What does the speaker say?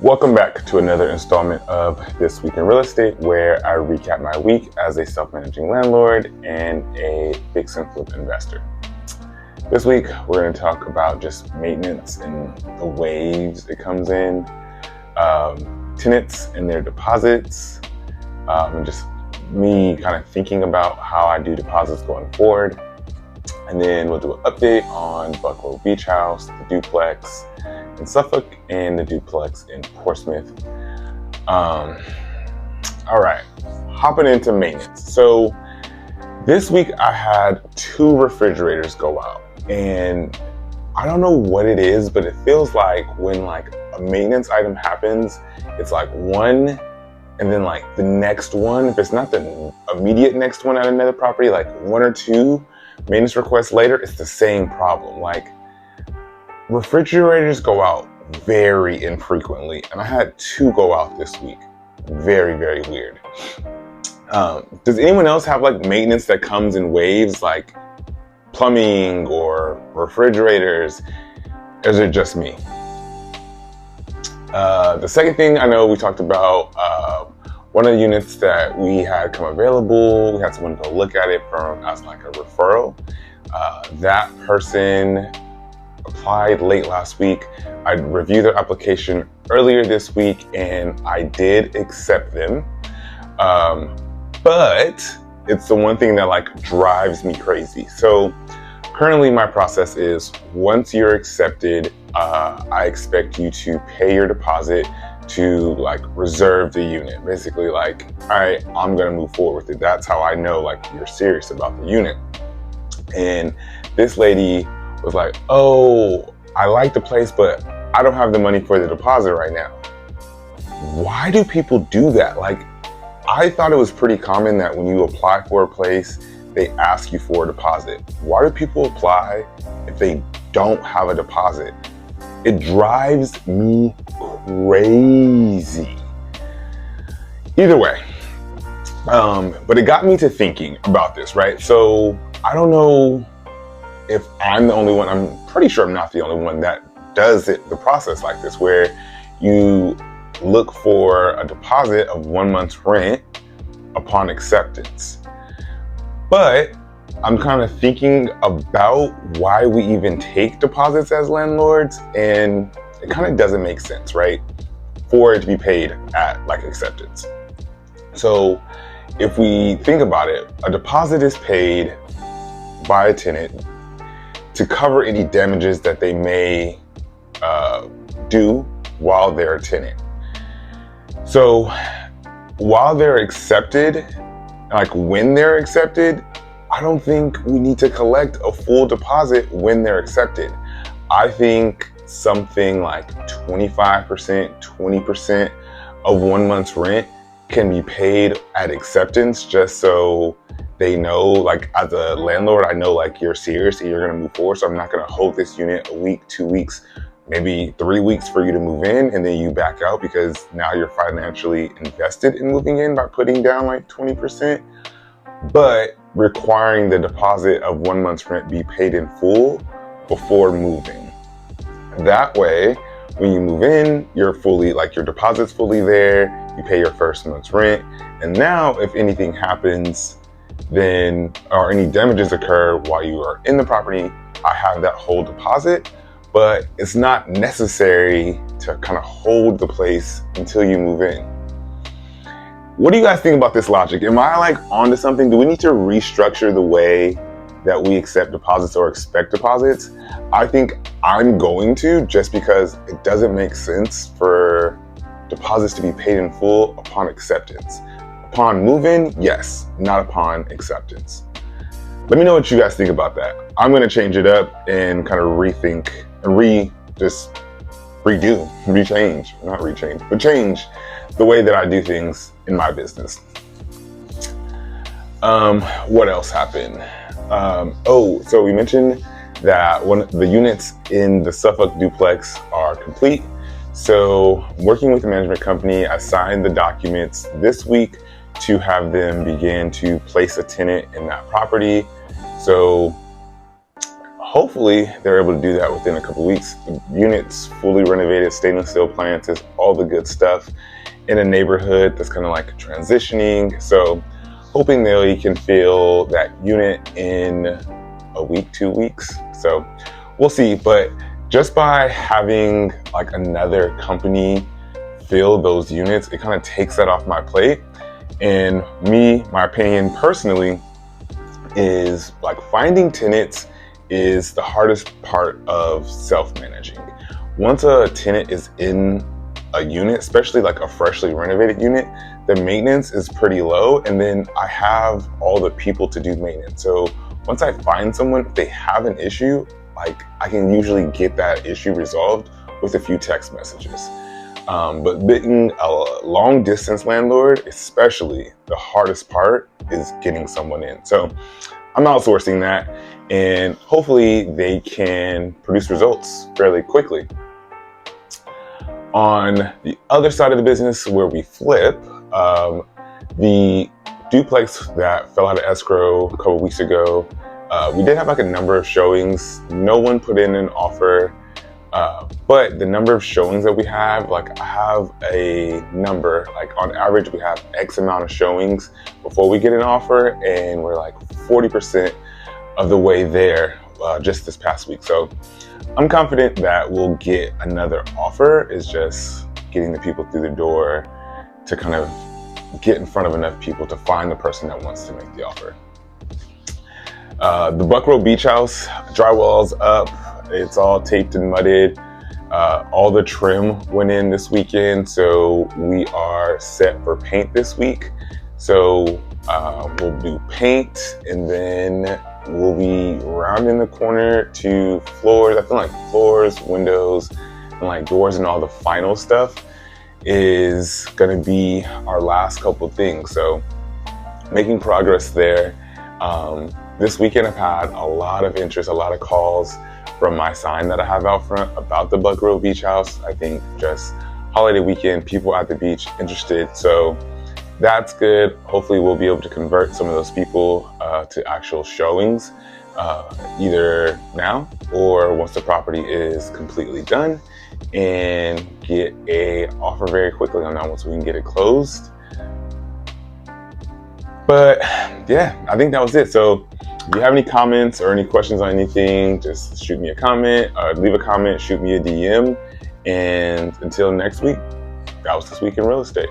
Welcome back to another installment of This Week in Real Estate, where I recap my week as a self-managing landlord and a fix and flip investor. This week, we're going to talk about just maintenance and the waves it comes in, tenants and their deposits, and just me kind of thinking about how I do deposits going forward. And then we'll do an update on Buckrow Beach House, the duplex in Suffolk, and the duplex in Portsmouth. All right, hopping into maintenance. So this week I had 2 refrigerators go out, and I don't know what it is, but it feels like when like a maintenance item happens, it's like one and then like the next one. If it's not the immediate next one at another property, like 1 or 2 maintenance requests later, it's the same problem. Like, refrigerators go out very infrequently, and I had 2 go out this week. Very, very weird. Does anyone else have like maintenance that comes in waves, like plumbing or refrigerators? Or is it just me? The second thing, I know we talked about one of the units that we had come available. We had someone go look at it as like a referral. That person applied late last week. I reviewed their application earlier this week and I did accept them. But it's the one thing that like drives me crazy. So currently my process is, once you're accepted, I expect you to pay your deposit to like reserve the unit. Basically like, all right, I'm gonna move forward with it. That's how I know like you're serious about the unit. And this lady was like, oh, I like the place, but I don't have the money for the deposit right now. Why do people do that? Like, I thought it was pretty common that when you apply for a place, they ask you for a deposit. Why do people apply if they don't have a deposit? It drives me crazy. Either way, but it got me to thinking about this, right? So I don't know if I'm the only one. I'm pretty sure I'm not the only one that does the process like this, where you look for a deposit of 1 month's rent upon acceptance. But I'm kind of thinking about why we even take deposits as landlords, and it kind of doesn't make sense, right? For it to be paid at like acceptance. So if we think about it, a deposit is paid by a tenant to cover any damages that they may do while they're a tenant. So while they're accepted, like when they're accepted, I don't think we need to collect a full deposit when they're accepted. I think something like 25%, 20% of 1 month's rent can be paid at acceptance, just so they know, like as a landlord, I know like you're serious and you're gonna move forward. So I'm not gonna hold this unit a week, 2 weeks, maybe 3 weeks for you to move in, and then you back out because now you're financially invested in moving in by putting down like 20%. But requiring the deposit of 1 month's rent be paid in full before moving. That way, when you move in, you're fully, like your deposit's fully there, you pay your first month's rent, and now if anything happens, then, or any damages occur while you are in the property, I have that whole deposit, but it's not necessary to kind of hold the place until you move in. What do you guys think about this logic? Am I like onto something? Do we need to restructure the way that we accept deposits or expect deposits? I think I'm going to, just because it doesn't make sense for deposits to be paid in full upon acceptance. Upon move-in, yes, not upon acceptance. Let me know what you guys think about that. I'm gonna change it up and kind of rethink and change the way that I do things in my business. What else happened? So we mentioned that the units in the Suffolk duplex are complete. So working with the management company, I signed the documents this week to have them begin to place a tenant in that property. So hopefully they're able to do that within a couple weeks. The unit's fully renovated, stainless steel appliances, all the good stuff, in a neighborhood that's kind of like transitioning. So hoping they can fill that unit in a week, 2 weeks. So we'll see. But just by having like another company fill those units, it kind of takes that off my plate. And my opinion personally is like finding tenants is the hardest part of self-managing. Once a tenant is in a unit, especially like a freshly renovated unit, the maintenance is pretty low, and then I have all the people to do maintenance. So once I find someone, if they have an issue, like I can usually get that issue resolved with a few text messages. But being a long distance landlord, especially, the hardest part is getting someone in. So I'm outsourcing that, and hopefully they can produce results fairly quickly. On the other side of the business where we flip, the duplex that fell out of escrow a couple weeks ago, we did have like a number of showings. No one put in an offer, but the number of showings that we have, like I have a number, like on average we have X amount of showings before we get an offer, and we're like 40% of the way there just this past week. So I'm confident that we'll get another offer. It's just getting the people through the door to kind of get in front of enough people to find the person that wants to make the offer. The Buckrow Beach House, drywall's up. It's all taped and mudded. All the trim went in this weekend, so we are set for paint this week. So we'll do paint, and then we'll be rounding the corner to floors. I feel like floors, windows, and like doors and all the final stuff is gonna be our last couple things. So making progress there. This weekend I've had a lot of interest, a lot of calls from my sign that I have out front about the Buckrow Beach House. I think just holiday weekend, people at the beach interested. So that's good. Hopefully we'll be able to convert some of those people to actual showings, either now or once the property is completely done, and get a offer very quickly on that once we can get it closed. But yeah, I think that was it. So if you have any comments or any questions on anything, just shoot me a comment, leave a comment, shoot me a DM. And until next week, that was This Week in Real Estate.